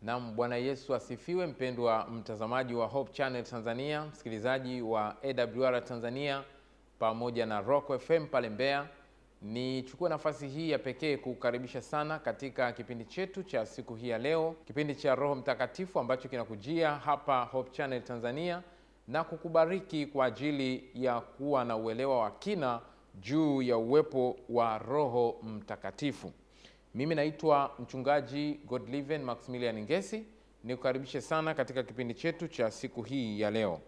Na Bwana Yesu asifiwe. Mpendwa mtazamaji wa Hope Channel Tanzania, msikilizaji wa AWR Tanzania pamoja na Rock FM pale Mbeya, nichukue nafasi hii ya pekee kukaribisha sana katika kipindi chetu cha siku hii ya leo, kipindi cha Roho Mtakatifu ambacho kinakujia hapa Hope Channel Tanzania na kukubariki kwa ajili ya kuwa na uelewa wa kina juu ya uwepo wa Roho Mtakatifu. Mimi naitwa mchungaji Godliven Maximilian Ngesi. Nikukaribishe sana katika kipindi chetu cha siku hii ya leo.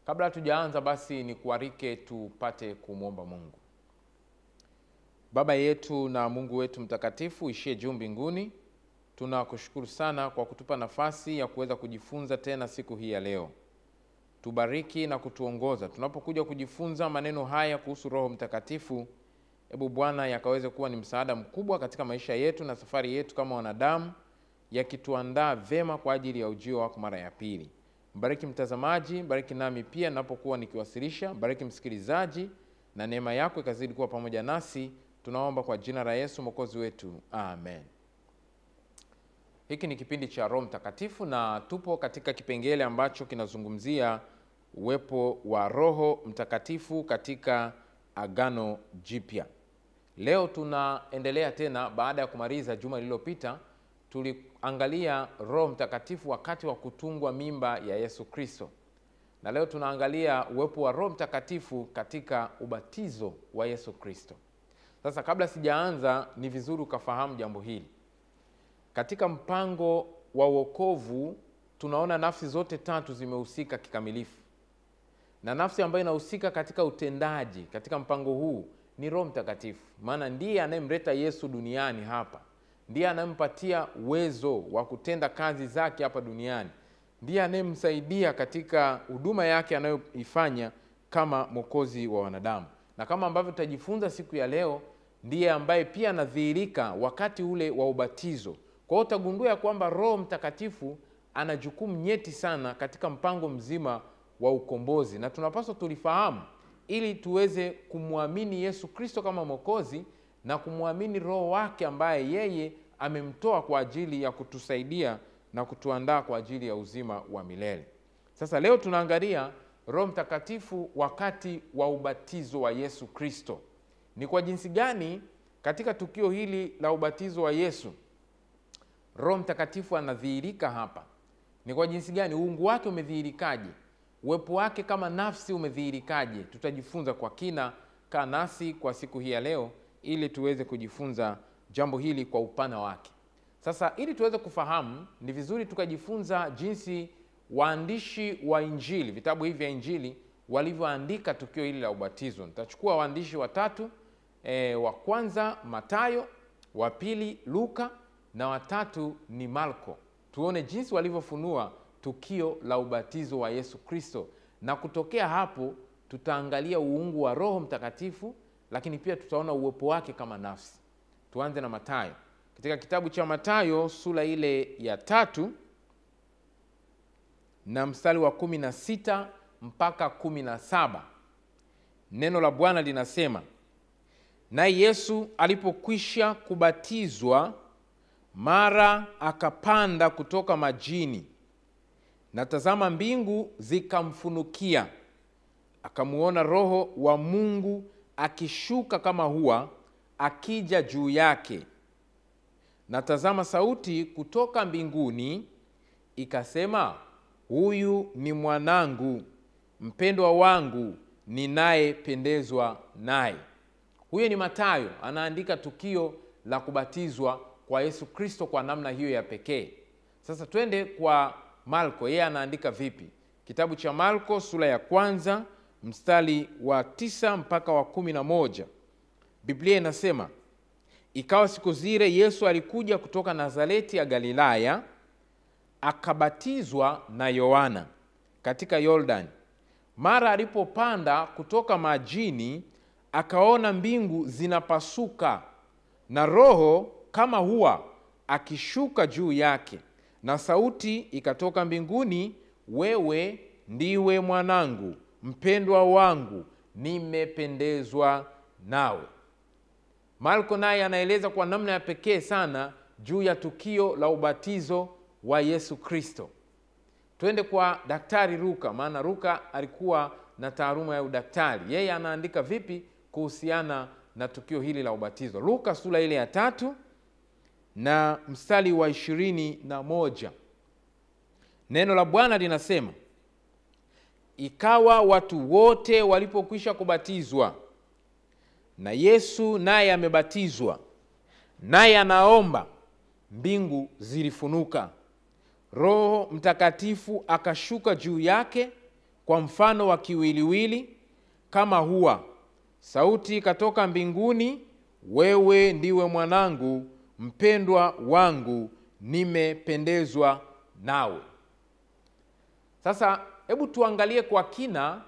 Kabla tujaanza basi nikualike tupate kumwomba Mungu. Baba yetu na Mungu wetu mtakatifu ishie juu mbinguni, tunakushukuru sana kwa kutupa nafasi ya kuweza kujifunza tena siku hii ya leo. Tubariki na kutuongoza tunapokuja kujifunza maneno haya kuhusu Roho Mtakatifu. Ebu Bwana yakaweze kuwa ni msaada mkubwa katika maisha yetu na safari yetu kama wanadamu, yakituandaa vema kwa ajili ya ujio wako mara ya pili. Mbariki mtazamaji, bariki nami pia ninapokuwa nikiwasilisha, bariki msikilizaji, na neema yako ikazidi kuwa pamoja nasi. Tunaomba kwa jina la Yesu Mwokozi wetu. Amen. Hiki ni kipindi cha Roho Mtakatifu na tupo katika kipengele ambacho kinazungumzia uwepo wa Roho Mtakatifu katika Agano Jipya. Leo tunaendelea tena baada ya kumaliza juma lililopita. Tuliangalia Roho Mtakatifu wakati wa kutungwa mimba ya Yesu Kristo. Na leo tunaangalia uwepo wa Roho Mtakatifu katika ubatizo wa Yesu Kristo. Sasa kabla sijaanza, ni vizuri ukafahamu jambo hili. Katika mpango wa wokovu tunaona nafsi zote tatu zimehusika kikamilifu. Na nafsi ambayo inahusika katika utendaji katika mpango huu ni Roho Mtakatifu. Maana ndiye anayemleta Yesu duniani hapa. Ndiye anayempatia uwezo wa kutenda kazi zake hapa duniani. Ndiye anayemsaidia katika huduma yake anayoifanya kama Mwokozi wa wanadamu. Na kama ambavyo tutajifunza siku ya leo, ndiye ambaye pia anadhihirika wakati ule wa ubatizo. Kwa hiyo utagundua ya kwamba Roho Mtakatifu ana jukumu nyeti sana katika mpango mzima wa ukombozi, na tunapaswa tulifahamu ili tuweze kumwamini Yesu Kristo kama Mwokozi na kumwamini Roho wake ambaye yeye amemtoa kwa ajili ya kutusaidia na kutuandaa kwa ajili ya uzima wa milele. Sasa leo tunaangalia Roho Mtakatifu wakati wa ubatizo wa Yesu Kristo. Ni kwa jinsi gani katika tukio hili la ubatizo wa Yesu Roho Mtakatifu anadhihirika hapa? Ni kwa jinsi gani uungu wake umedhihirikaje? Uwepo wake kama nafsi umedhihirikaje? Tutajifunza kwa kina. Kaa nasi kwa siku hii ya leo ili tuweze kujifunza jambo hili kwa upana wake. Sasa ili tuweze kufahamu, ni vizuri tukajifunza jinsi waandishi wa Injili, vitabu hivi vya Injili, walivyoandika tukio hili la ubatizo. Nitachukua waandishi watatu, wa kwanza Mathayo, wa pili Luka na watatu ni Marko. Tuone jinsi walivyofunua tukio la ubatizo wa Yesu Kristo, na kutokea hapo tutaangalia uungu wa Roho Mtakatifu, lakini pia tutaona uwepo wake kama nafsi. Tuanze na Mathayo. Katika kitabu cha Mathayo sura ile ya 3 na mstari wa 16 mpaka 17, neno la Bwana linasema: naye Yesu alipokwisha kubatizwa, mara akapanda kutoka majini, na tazama mbingu zikamfunukia, akamuona Roho wa Mungu akishuka kama hua, akija juu yake. Na tazama sauti kutoka mbinguni ikasema, huyu ni mwanangu mpendwa wangu, ninayependezwa naye. Huyo ni Mathayo, anaandika tukio la kubatizwa kwa Yesu Kristo kwa namna hiyo ya pekee. Sasa twende kwa Marko, yeye anaandika vipi? Kitabu cha Marko sura ya 1 mstari wa 9 mpaka wa 11. Biblia inasema, ikawa siku zile Yesu alikuja kutoka Nazareti ya Galilaya, akabatizwa na Yohana katika Yordani. Mara alipopanda kutoka majini, akaona mbingu zinapasuka na Roho kama hua akishuka juu yake, na sauti ikatoka mbinguni, wewe ndiwe mwanangu mpendwa wangu, nimependezwa nawe. Marko naye anaeleza kwa namna ya pekee sana juu ya tukio la ubatizo wa Yesu Kristo. Twende kwa Daktari Luka, maana Luka alikuwa na taaluma ya udaktari. Yeye anaandika vipi kuhusiana na tukio hili la ubatizo. Luka sura ile ya 3 na mstari wa 21. Neno la Bwana linasema, ikawa watu wote walipokwisha kubatizwa, na Yesu naye amebatizwa, naye anaomba, mbingu zilifunuka, Roho Mtakatifu akashuka juu yake kwa mfano wa kiwiliwili kama hua. Sauti ikatoka mbinguni, wewe ndiwe mwanangu mpendwa wangu, nimependezwa nawe. Sasa hebu tuangalie kwa kina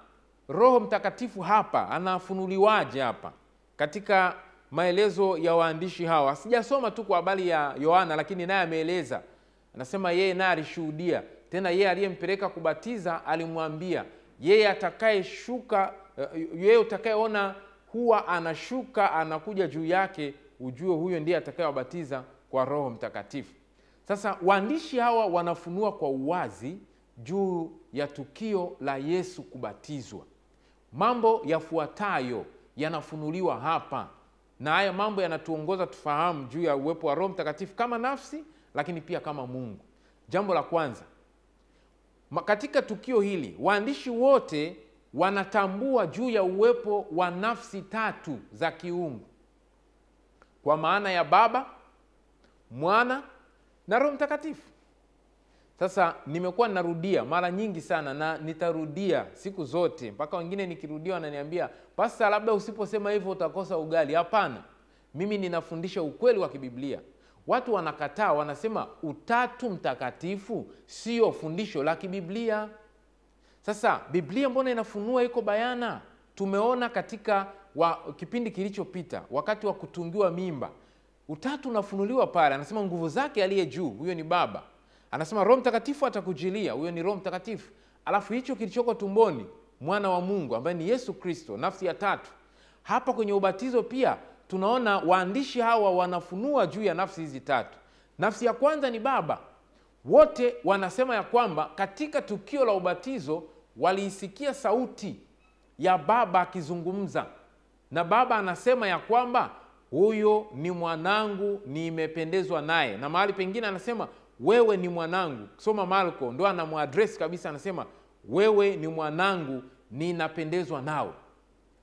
Roho Mtakatifu hapa anafunuliwaje hapa katika maelezo ya waandishi hawa. Sijasoma tu kwa habari ya Yohana, lakini naye ameeleza. Anasema yeye naye alishuhudia. Tena yeye aliyempeleka kubatiza alimwambia, yeye atakayeshuka, yeye utakayeona huwa anashuka anakuja juu yake, ujue huyo ndiye atakayewabatiza kwa Roho Mtakatifu. Sasa waandishi hawa wanafunua kwa uwazi juu ya tukio la Yesu kubatizwa. Mambo yafuatayo yanafunuliwa hapa, na haya mambo yanatuongoza tufahamu juu ya uwepo wa Roho Mtakatifu kama nafsi, lakini pia kama Mungu. Jambo la kwanza, katika tukio hili waandishi wote wanatambua juu ya uwepo wa nafsi tatu za kiungu, kwa maana ya Baba, Mwana na Roho Mtakatifu. Sasa nimekuwa narudia mara nyingi sana na nitarudia siku zote, mpaka wengine nikirudia wananiambia, "Pastor, labda usiposema hivyo utakosa ugali." Hapana. Mimi ninafundisha ukweli wa kibiblia. Watu wanakataa, wanasema Utatu Mtakatifu sio fundisho la kibiblia. Sasa Biblia mbona inafunua, iko bayana. Tumeona katika kipindi kilichopita wakati wa kutungiwa mimba, Utatu unafunuliwa pale. Anasema nguvu zake aliye juu, huyo ni Baba. Anasema Roho Mtakatifu atakujilia, huyo ni Roho Mtakatifu. Alafu hicho kilichoko tumboni, Mwana wa Mungu ambaye ni Yesu Kristo, nafsi ya tatu. Hapa kwenye ubatizo pia tunaona waandishi hawa wanafunua juu ya nafsi hizi tatu. Nafsi ya kwanza ni Baba. Wote wanasema ya kwamba katika tukio la ubatizo waliisikia sauti ya Baba akizungumza, na Baba anasema ya kwamba huyo ni mwanangu, nimependezwa naye. Na mahali pengine anasema wewe ni mwanangu. Soma Marko, ndo anamuaddress kabisa, anasema wewe ni mwanangu, ninapendezwa nawe.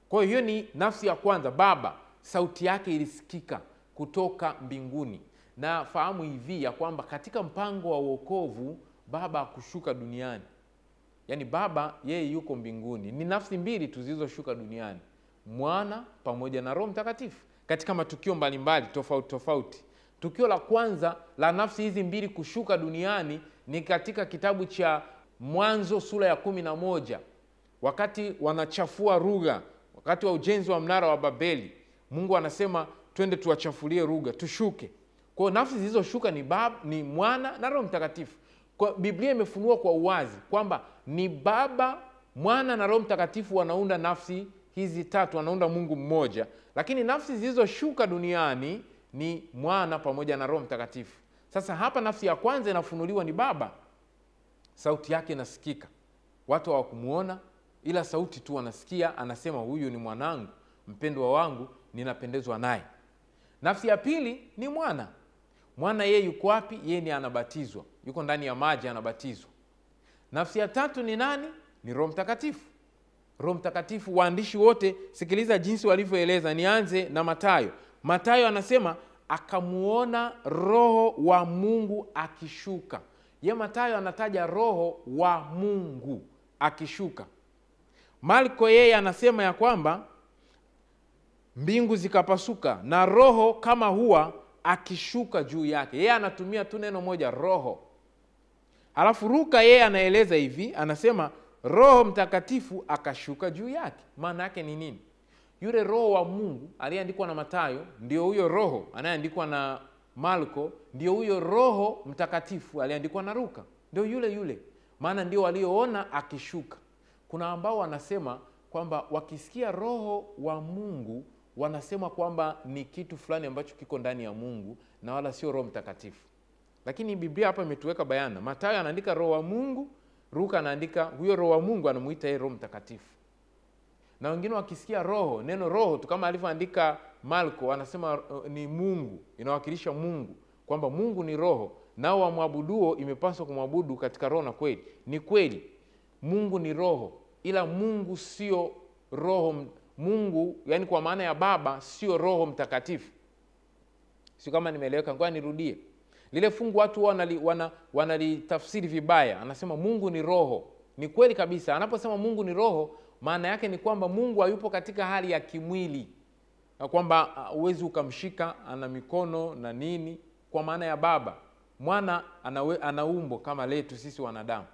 Kwa hiyo ni nafsi ya kwanza, Baba. Sauti yake ilisikika kutoka mbinguni. Na fahamu hivi ya kwamba katika mpango wa wokovu Baba hakushuka duniani. Yaani Baba yeye yuko mbinguni. Ni nafsi mbili tu zilizoshuka duniani, Mwana pamoja na Roho Mtakatifu, katika matukio mbalimbali tofauti tofauti. Tukio la kwanza la nafsi hizi mbili kushuka duniani ni katika kitabu cha Mwanzo sura ya 11, wakati wanachafua lugha, wakati wa ujenzi wa mnara wa Babeli. Mungu anasema twende tuwachafulie lugha, tushuke. Kwa nafsi zilizoshuka ni Baba, ni Mwana na Roho Mtakatifu. Kwa Biblia imefunua kwa uwazi kwamba ni Baba, Mwana na Roho Mtakatifu wanaunda nafsi hizi tatu, wanaunda Mungu mmoja. Lakini nafsi zilizoshuka duniani ni Mwana pamoja na Roho Mtakatifu. Sasa hapa nafsi ya kwanza inafunuliwa ni Baba. Sauti yake inasikika. Watu hawakumuona, ila sauti tu wanasikia, anasema huyu ni mwanangu mpendwa wangu, ninapendezwa naye. Nafsi ya pili ni Mwana. Mwana yeye yuko wapi? Yeye ni anabatizwa, yuko ndani ya maji anabatizwa. Nafsi ya tatu ni nani? Ni Roho Mtakatifu. Roho Mtakatifu, waandishi wote sikiliza jinsi walivyoeleza. Nianze na Mathayo. Mathayo anasema akamuona Roho wa Mungu akishuka. Ye Mathayo anataja Roho wa Mungu akishuka. Marko yeye anasema ya kwamba mbingu zikapasuka na Roho kama hua akishuka juu yake. Yeye anatumia tu neno moja, Roho. Alafu Luka yeye anaeleza hivi, anasema Roho Mtakatifu akashuka juu yake. Maana yake ni nini? Yule Roho wa Mungu aliyeandikwa na Mathayo ndio huyo Roho anayeandikwa na Marko, ndio huyo Roho Mtakatifu aliyeandikwa na Luka, ndio yule yule. Maana ndio walioona akishuka. Kuna ambao wanasema kwamba wakisikia Roho wa Mungu wanasema kwamba ni kitu fulani ambacho kiko ndani ya Mungu na wala sio Roho Mtakatifu. lakini Biblia hapa imetuweka bayana. Mathayo anaandika roho wa Mungu, Luka anaandika huyo roho wa Mungu anamuita yeye Roho Mtakatifu. Na wengine wakisikia roho, neno roho tu kama alivyoandika Marko anasema ni Mungu, inawakilisha Mungu, kwamba Mungu ni roho, nao wamwabuduo imepaswa kumwabudu katika roho na kweli. Ni kweli Mungu ni roho, ila Mungu sio roho. Mungu yani kwa maana ya Baba sio Roho Mtakatifu. Sio kama nimeeleweka, ngoja nirudie. Lile fungu watu wanalitafsiri vibaya. Anasema Mungu ni roho. Ni kweli kabisa. Anaposema Mungu ni roho, maana yake ni kwamba Mungu hayupo katika hali ya kimwili, na kwamba uwezi ukamshika ana mikono na nini. Kwa maana ya Baba, Mwana ana umbo kama letu sisi wanadamu.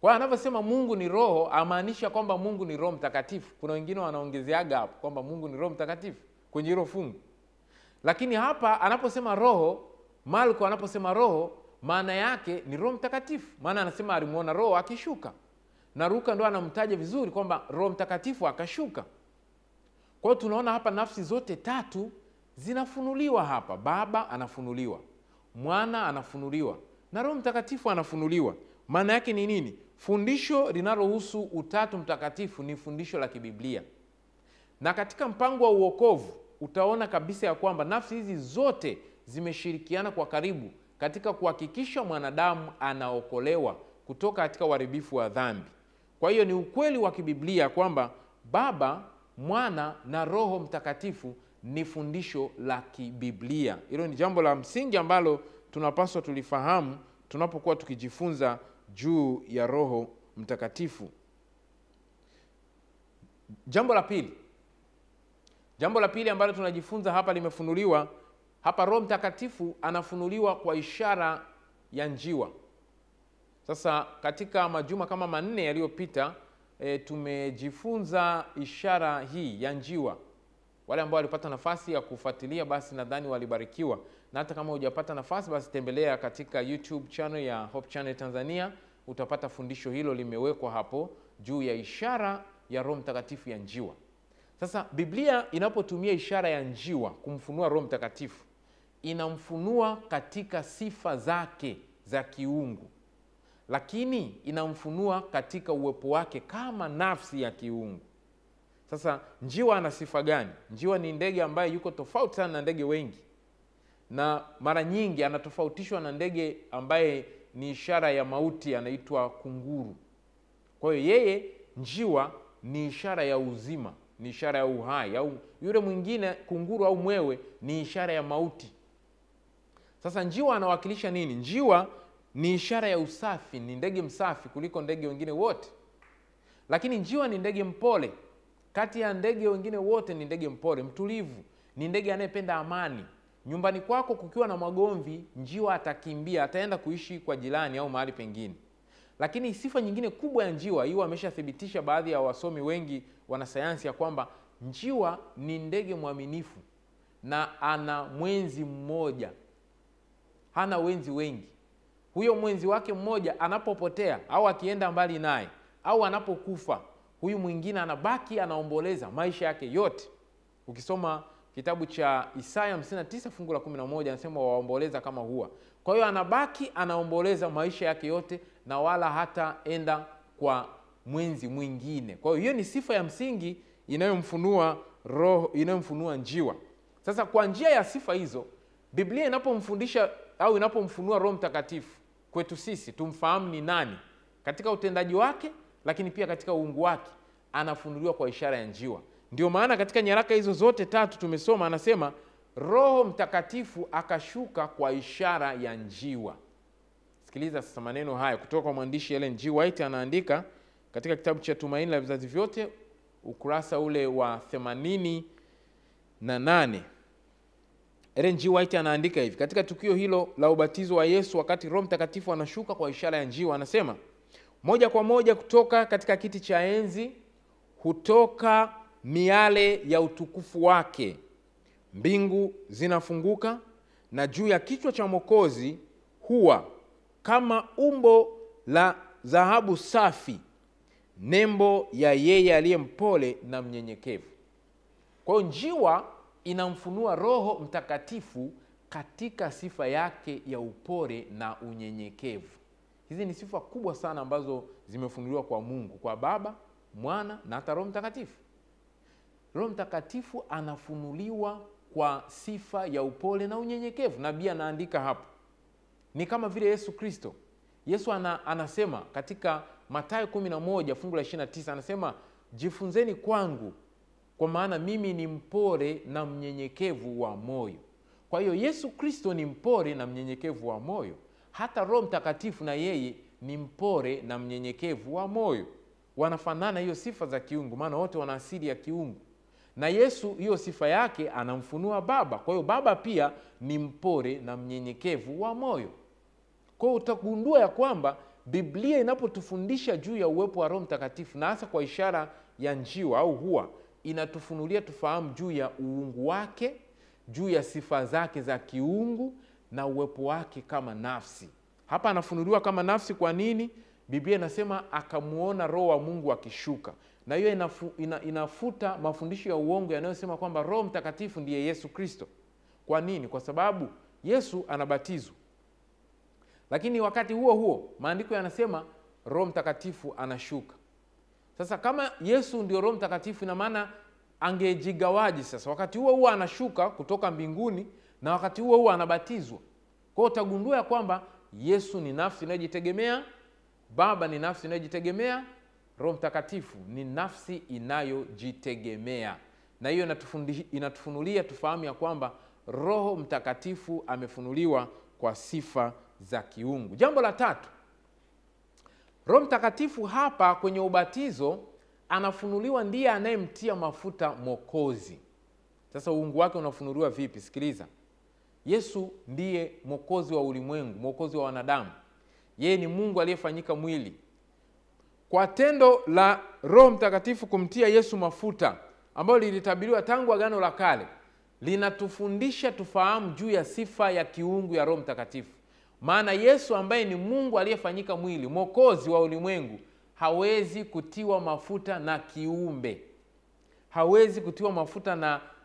Kwa hiyo anaposema Mungu ni roho, amaanisha kwamba Mungu ni Roho Mtakatifu. Kuna wengine wanaongezeaga hapo kwamba Mungu ni Roho Mtakatifu kwenye hilo fungu. Lakini hapa anaposema roho, Marko anaposema roho, maana yake ni Roho Mtakatifu. Maana anasema alimuona roho akishuka. Na Luka ndo anamtaja vizuri kwamba Roho Mtakatifu akashuka. Kwa hiyo tunaona hapa nafsi zote tatu zinafunuliwa hapa. Baba anafunuliwa, Mwana anafunuliwa, na Roho Mtakatifu anafunuliwa. Maana yake ni nini? Fundisho linalohusu Utatu Mtakatifu ni fundisho la kibiblia. Na katika mpango wa uokovu utaona kabisa ya kwamba nafsi hizi zote zimeshirikiana kwa karibu katika kuhakikisha mwanadamu anaokolewa kutoka katika uharibifu wa dhambi. Kwa hiyo ni ukweli wa kibiblia kwamba Baba, Mwana na Roho Mtakatifu ni fundisho la kibiblia. Hilo ni jambo la msingi ambalo tunapaswa tulifahamu tunapokuwa tukijifunza juu ya Roho Mtakatifu. Jambo la pili ambalo tunajifunza hapa limefunuliwa hapa. Roho Mtakatifu anafunuliwa kwa ishara ya njiwa. Sasa katika majuma kama 4 yaliyopita tumejifunza ishara hii ya njiwa. Wale ambao walipata nafasi ya kufuatilia basi nadhani walibarikiwa, na hata kama hujapata nafasi basi tembelea katika YouTube channel ya Hope Channel Tanzania, utapata fundisho hilo limewekwa hapo juu ya ishara ya Roho Mtakatifu ya njiwa. Sasa Biblia inapotumia ishara ya njiwa kumfunua Roho Mtakatifu, inamfunua katika sifa zake za kiungu, lakini inamfunua katika uwepo wake kama nafsi ya kiungu. Sasa njiwa ana sifa gani? Njiwa ni ndege ambaye yuko tofauti sana na ndege wengi, na mara nyingi anatofautishwa na ndege ambaye ni ishara ya mauti, anaitwa kunguru. Kwa hiyo yeye njiwa ni ishara ya uzima, ni ishara ya uhai, au yule mwingine kunguru au mwewe ni ishara ya mauti. Sasa njiwa anawakilisha nini? Njiwa ni ishara ya usafi, ni ndege msafi kuliko ndege wengine wote. Lakini njiwa ni ndege mpole. Kati ya ndege wengine wote ni ndege mpole, mtulivu, ni ndege anayependa amani. Nyumbani kwako kukiwa na magomvi, njiwa atakimbia, ataenda kuishi kwa jirani au mahali pengine. Lakini sifa nyingine kubwa ya njiwa, hiyo ameshathibitisha baadhi ya wasomi wengi wanasayansi ya kwamba njiwa ni ndege mwaminifu na ana mwenzi mmoja. Hana wenzi wengi. Huyo mwenzi wake mmoja anapopotea au akienda mbali naye au anapokufa, huyu mwingine anabaki anaomboleza maisha yake yote. Ukisoma kitabu cha Isaya 59 fungu la 11 anasema waomboleza kama hua. Kwa hiyo anabaki anaomboleza maisha yake yote na wala hata enda kwa mwenzi mwingine. Kwa hiyo ni sifa ya msingi inayomfunua roho, inayomfunua njiwa. Sasa kwa njia ya sifa hizo, Biblia inapomfundisha au inapomfunua Roho Mtakatifu kwetu sisi tumfahamu ni nani katika utendaji wake, lakini pia katika uungu wake, anafunuliwa kwa ishara ya njiwa. Ndio maana katika nyaraka hizo zote tatu tumesoma, anasema Roho Mtakatifu akashuka kwa ishara ya njiwa. Sikiliza sasa maneno haya kutoka kwa mwandishi Ellen G. White. Anaandika katika kitabu cha Tumaini la Vizazi Vyote, ukurasa ule wa 88. Ellen G. White anaandika hivi: katika tukio hilo la ubatizo wa Yesu, wakati Roho Mtakatifu anashuka kwa ishara ya njiwa, anasema moja kwa moja kutoka katika kiti cha enzi hutoka miale ya utukufu wake. Mbingu zinafunguka na juu ya kichwa cha Mwokozi huwa kama umbo la dhahabu safi, nembo ya yeye aliye mpole na mnyenyekevu. Kwa hiyo njiwa inamfunua Roho Mtakatifu katika sifa yake ya upole na unyenyekevu. Hizi ni sifa kubwa sana ambazo zimefunuliwa kwa Mungu, kwa Baba, Mwana na hata Roho Mtakatifu. Roho Mtakatifu anafunuliwa kwa sifa ya upole na unyenyekevu. Nabii anaandika hapo, ni kama vile Yesu Kristo. Yesu anasema katika Mathayo 11 fungu la 29, anasema jifunzeni kwangu kwa maana mimi ni mpole na mnyenyekevu wa moyo. Kwa hiyo Yesu Kristo ni mpole na mnyenyekevu wa moyo. Hata Roho Mtakatifu na yeye ni mpole na mnyenyekevu wa moyo. Wanafanana hiyo sifa za kiungu, maana wote wana asili ya kiungu. Na Yesu hiyo sifa yake anamfunua Baba. Kwa hiyo Baba pia ni mpole na mnyenyekevu wa moyo. Kwa hiyo utagundua ya kwamba Biblia inapotufundisha juu ya uwepo wa Roho Mtakatifu, na hasa kwa ishara ya njiwa au hua, inatufunulia tufahamu juu ya uungu wake, juu ya sifa zake za kiungu na uwepo wake kama nafsi. Hapa anafunuliwa kama nafsi. Kwa nini? Biblia inasema akamuona Roho wa Mungu akishuka. Na hiyo inafuta mafundisho ya uongo yanayosema kwamba Roho Mtakatifu ndiye Yesu Kristo. Kwa nini? Kwa sababu Yesu anabatizwa, lakini wakati huo huo maandiko yanasema Roho Mtakatifu anashuka. Sasa kama Yesu ndio Roho Mtakatifu, ina maana angejigawaji sasa? Wakati huo huo anashuka kutoka mbinguni na wakati huo huo anabatizwa. Kwa hiyo utagundua ya kwamba Yesu ni nafsi inayojitegemea, Baba ni nafsi inayojitegemea, Roho Mtakatifu ni nafsi inayojitegemea. Na hiyo inatufunulia tufahamu ya kwamba Roho Mtakatifu amefunuliwa kwa sifa za kiungu. Jambo la tatu, Roho Mtakatifu hapa kwenye ubatizo anafunuliwa ndiye anayemtia mafuta Mwokozi. Sasa uungu wake unafunuliwa vipi? Sikiliza. Yesu ndiye Mwokozi wa ulimwengu, Mwokozi wa wanadamu. Yeye ni Mungu aliyefanyika mwili. Kwa tendo la Roho Mtakatifu kumtia Yesu mafuta, ambalo lilitabiriwa tangu Agano la Kale, linatufundisha tufahamu juu ya sifa ya kiungu ya Roho Mtakatifu. Maana Yesu ambaye ni Mungu aliyefanyika mwili, Mwokozi wa ulimwengu, hawezi kutiwa mafuta na kiumbe. Hawezi kutiwa mafuta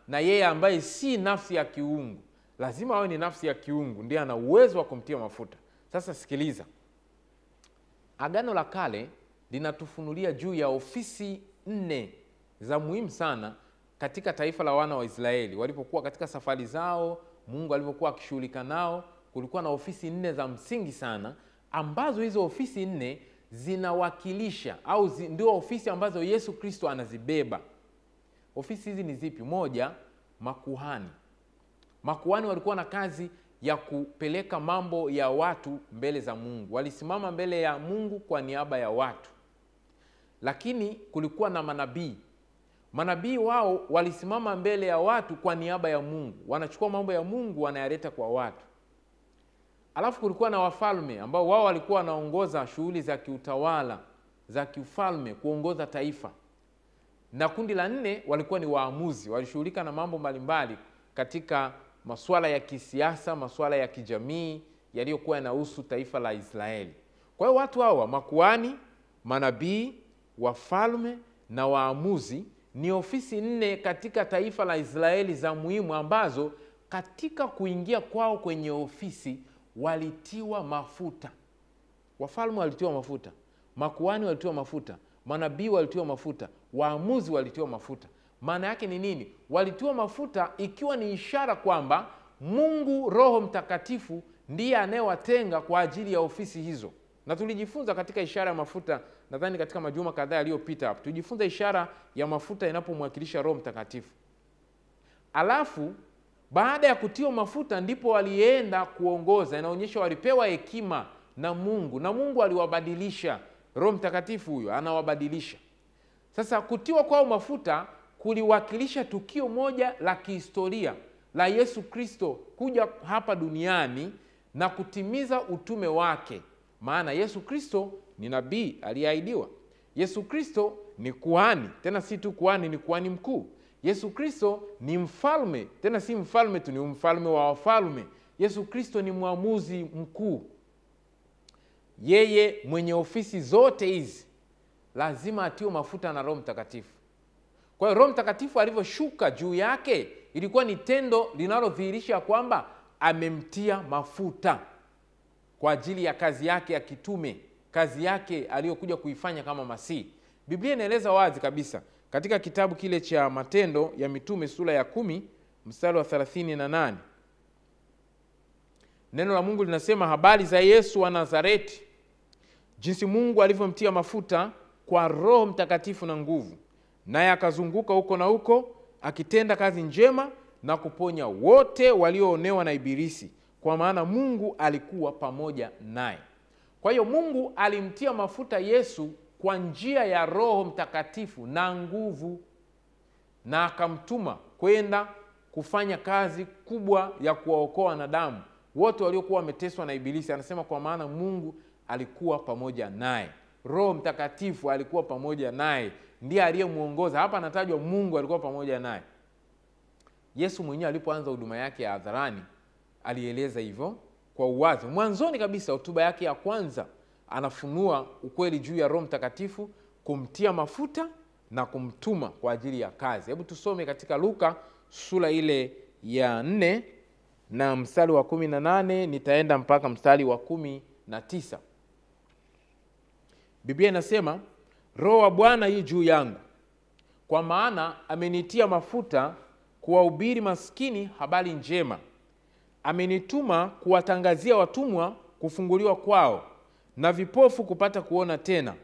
na yeye ambaye si nafsi ya kiungu. Lazima awe ni nafsi ya kiungu ndiye ana uwezo wa kumtia mafuta. Sasa sikiliza. Agano la Kale linatufunulia juu ya ofisi 4 za muhimu sana katika taifa la wana wa Israeli. Walipokuwa katika safari zao, Mungu alipokuwa akishughulika nao, kulikuwa na ofisi 4 za msingi sana, ambazo hizo ofisi 4 zinawakilisha au ndio ofisi ambazo Yesu Kristo anazibeba. Ofisi hizi ni zipi? Moja, makuhani. Makuhani walikuwa na kazi ya kupeleka mambo ya watu mbele za Mungu. Walisimama mbele ya Mungu kwa niaba ya watu. Lakini kulikuwa na manabii. Manabii wao walisimama mbele ya watu kwa niaba ya Mungu. Wanachukua mambo ya Mungu wanayaleta kwa watu. Alafu kulikuwa na wafalme ambao wao walikuwa wanaongoza shughuli za kiutawala, za kiufalme, kuongoza taifa. Na kundi la 4 walikuwa ni waamuzi, walishughulika na mambo mbalimbali katika masuala ya kisiasa, masuala ya kijamii yaliyokuwa yanahusu taifa la Israeli. Kwa hiyo watu hawa, makuhani, manabii, wafalme na waamuzi, ni ofisi 4 katika taifa la Israeli za muhimu, ambazo katika kuingia kwao kwenye ofisi walitiwa mafuta. Wafalme walitiwa mafuta, makuhani walitiwa mafuta, manabii walitiwa mafuta, waamuzi walitiwa mafuta. Maana yake ni nini? Walitiwa mafuta ikiwa ni ishara kwamba Mungu Roho Mtakatifu ndiye anayewatenga kwa ajili ya ofisi hizo. Na tulijifunza katika ishara ya mafuta, nadhani katika majuma kadhaa yaliyopita hapo, tulijifunza ishara ya mafuta inapomwakilisha Roho Mtakatifu. Alafu baada ya kutiwa mafuta ndipo walienda kuongoza. Inaonyesha walipewa hekima na Mungu, na Mungu aliwabadilisha. Roho Mtakatifu huyo anawabadilisha. Sasa kutiwa kwao mafuta kuliwakilisha tukio moja la kihistoria la Yesu Kristo kuja hapa duniani na kutimiza utume wake. Maana Yesu Kristo ni nabii aliyeahidiwa. Yesu Kristo ni kuhani, tena si tu kuhani, ni kuhani mkuu. Yesu Kristo ni mfalme, tena si mfalme tu, ni mfalme wa wafalme. Yesu Kristo ni mwamuzi mkuu. Yeye mwenye ofisi zote hizi lazima atiwe mafuta na Roho Mtakatifu. Kwa hiyo Roho Mtakatifu alivyoshuka juu yake, ilikuwa ni tendo linalodhihirisha kwamba amemtia mafuta kwa ajili ya kazi yake ya kitume, kazi yake aliyokuja kuifanya kama Masihi. Biblia inaeleza wazi kabisa katika kitabu kile cha Matendo ya Mitume sura ya 10 mstari wa 38. Neno la Mungu linasema habari za Yesu wa Nazareti, jinsi Mungu alivyomtia mafuta kwa Roho Mtakatifu na nguvu, naye akazunguka huko na huko akitenda kazi njema na kuponya wote walioonewa na ibilisi, kwa maana Mungu alikuwa pamoja naye. Kwa hiyo Mungu alimtia mafuta Yesu kwa njia ya Roho Mtakatifu na nguvu, na akamtuma kwenda kufanya kazi kubwa ya kuwaokoa wanadamu wote waliokuwa wameteswa na ibilisi. Anasema kwa maana Mungu alikuwa pamoja naye, Roho Mtakatifu alikuwa pamoja naye, ndiye aliyemuongoza. Hapa anatajwa Mungu alikuwa pamoja naye. Yesu mwenyewe alipoanza huduma yake ya hadharani alieleza hivyo kwa uwazi. Mwanzoni kabisa hotuba yake ya kwanza anafunua ukweli juu ya Roho Mtakatifu kumtia mafuta na kumtuma kwa ajili ya kazi. Hebu tusome katika Luka sura ile ya 4 na mstari wa 18, nitaenda mpaka mstari wa 19. Biblia inasema, Roho wa Bwana yu juu yangu, kwa maana amenitia mafuta kuwahubiri maskini habari njema. Amenituma kuwatangazia watumwa kufunguliwa kwao, na vipofu kupata kuona tena,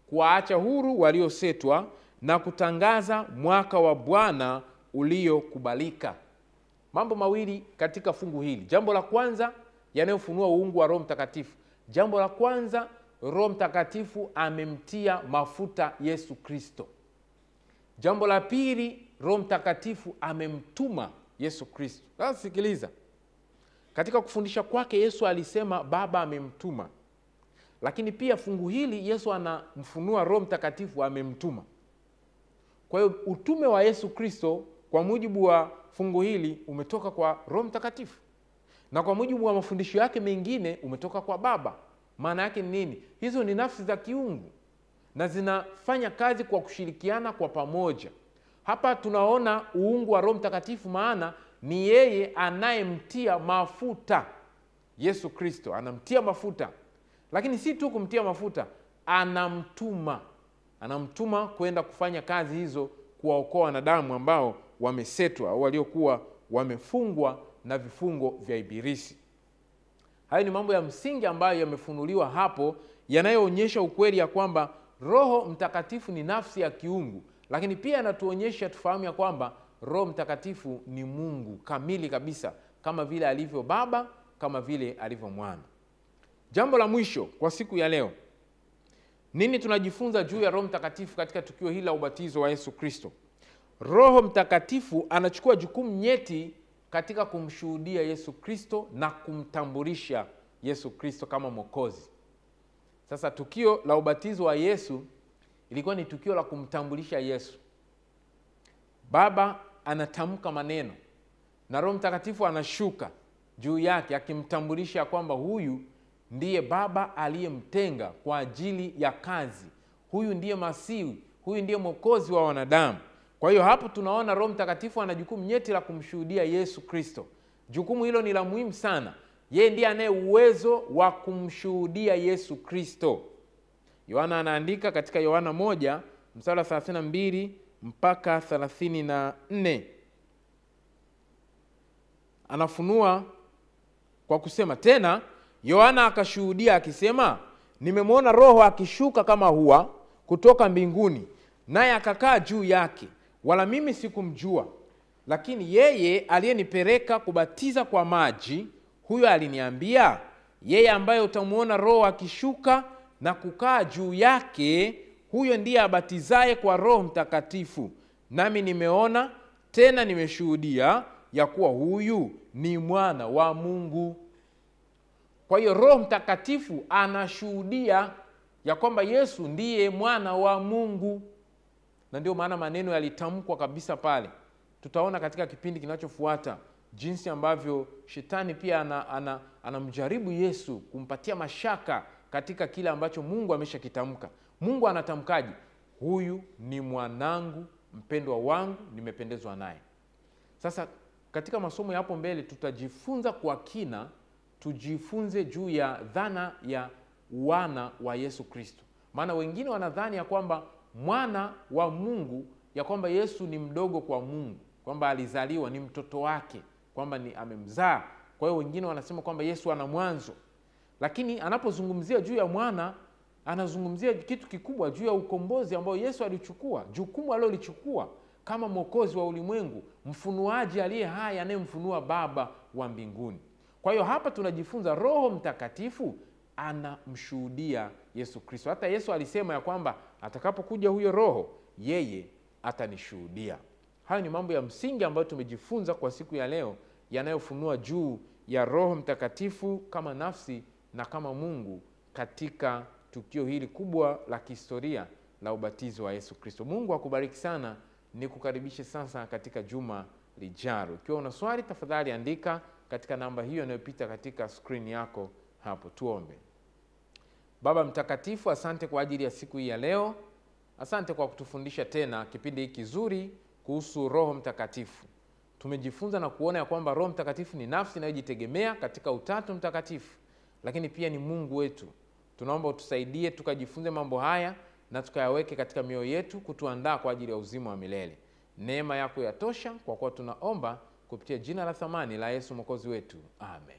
kuwaacha huru waliosetwa, na kutangaza mwaka wa Bwana uliokubalika. Mambo mawili katika fungu hili. Jambo la kwanza yanayofunua uungu wa Roho Mtakatifu. Jambo la kwanza, Roho Mtakatifu amemtia mafuta Yesu Kristo. Jambo la pili, Roho Mtakatifu amemtuma Yesu Kristo. Sasa sikiliza. Katika kufundisha kwake Yesu alisema Baba amemtuma. Lakini pia fungu hili Yesu anamfunua Roho Mtakatifu amemtuma. Kwa hiyo utume wa Yesu Kristo kwa mujibu wa fungu hili umetoka kwa Roho Mtakatifu, na kwa mujibu wa mafundisho yake mengine umetoka kwa Baba. Maana yake ni nini? Hizo ni nafsi za kiungu na zinafanya kazi kwa kushirikiana kwa pamoja. Hapa tunaona uungu wa Roho Mtakatifu, maana ni yeye anayemtia mafuta Yesu Kristo. Anamtia mafuta, lakini si tu kumtia mafuta, anamtuma kwenda kufanya kazi hizo, kuwaokoa wanadamu ambao wamesetwa au waliokuwa wamefungwa na vifungo vya ibilisi. Hayo ni mambo ya msingi ambayo yamefunuliwa hapo, yanayoonyesha ukweli ya kwamba Roho Mtakatifu ni nafsi ya kiungu, lakini pia anatuonyesha tufahamu ya kwamba Roho Mtakatifu ni Mungu kamili kabisa, kama vile alivyo Baba, kama vile alivyo Mwana. Jambo la mwisho kwa siku ya leo, nini tunajifunza juu ya Roho Mtakatifu katika tukio hili la ubatizo wa Yesu Kristo? Roho Mtakatifu anachukua jukumu nyeti katika kumshuhudia Yesu Kristo na kumtambulisha Yesu Kristo kama Mwokozi. Sasa tukio la ubatizo wa Yesu ilikuwa ni tukio la kumtambulisha Yesu. Baba anatamka maneno na Roho Mtakatifu anashuka juu yake akimtambulisha kwamba huyu ndiye Baba aliyemtenga kwa ajili ya kazi. Huyu ndiye Masihi, huyu ndiye Mwokozi wa wanadamu. Kwa hiyo hapo tunaona Roho Mtakatifu ana jukumu nyeti la kumshuhudia Yesu Kristo. Jukumu hilo ni la muhimu sana. Yeye ndiye anaye uwezo wa kumshuhudia Yesu Kristo. Yohana anaandika katika Yohana 1 mstari wa 32 mpaka 34. Anafunua kwa kusema, tena Yohana akashuhudia akisema, nimemwona Roho akishuka kama hua kutoka mbinguni, naye akakaa juu yake, wala mimi sikumjua. Lakini yeye aliyenipeleka kubatiza kwa maji, huyo aliniambia, yeye ambaye utamuona Roho akishuka na kukaa juu yake, huyo ndiye abatizaye kwa Roho Mtakatifu. Nami nimeona tena nimeshuhudia ya kuwa huyu ni Mwana wa Mungu. Kwa hiyo Roho Mtakatifu anashuhudia ya kwamba Yesu ndiye Mwana wa Mungu. Na ndio maana maneno yalitamkwa kabisa pale. Tutaona katika kipindi kinachofuata jinsi ambavyo shetani pia anamjaribu Yesu, kumpatia mashaka katika kile ambacho Mungu ameshakitamka. Mungu anatamkaje? Huyu ni mwanangu mpendwa wangu, nimependezwa naye. Sasa katika masomo ya hapo mbele tutajifunza kwa kina, tujifunze juu ya dhana ya wana wa Yesu Kristo. Maana wengine wanadhani ya kwamba mwana wa Mungu, ya kwamba Yesu ni mdogo kwa Mungu, kwamba alizaliwa, ni mtoto wake, kwamba ni amemzaa. Kwa hiyo wengine wanasema kwamba Yesu ana mwanzo. Lakini anapozungumzia juu ya mwana, anazungumzia kitu kikubwa juu ya ukombozi ambao Yesu alichukua, jukumu alilolichukua kama mwokozi wa ulimwengu, mfunuaji aliye hai anayemfunua Baba wa mbinguni. Kwa hiyo hapa tunajifunza Roho Mtakatifu anamshuhudia Yesu Kristo. Hata Yesu alisema ya kwamba atakapokuja huyo Roho, yeye atanishuhudia. Hayo ni mambo ya msingi ambayo tumejifunza kwa siku ya leo, yanayofunua juu ya Roho Mtakatifu kama nafsi na kama Mungu katika tukio hili kubwa la kihistoria la ubatizo wa Yesu Kristo. Mungu akubariki sana. Nikukaribishe sasa katika juma lijalo. Ikiwa una swali, tafadhali andika katika namba hiyo inayopita katika screen yako hapo. Tuombe. Baba mtakatifu, asante kwa ajili ya siku hii ya leo. Asante kwa kutufundisha tena kipindi hiki kizuri kuhusu Roho Mtakatifu. Tumejifunza na kuona ya kwamba Roho Mtakatifu ni nafsi inayojitegemea katika Utatu Mtakatifu, lakini pia ni Mungu wetu. Tunaomba utusaidie tukajifunze mambo haya na tukayaweke katika mioyo yetu, kutuandaa kwa ajili ya uzima wa milele. Neema yako yatosha, kwa kuwa tunaomba kupitia jina la thamani la Yesu Mwokozi wetu. Amen.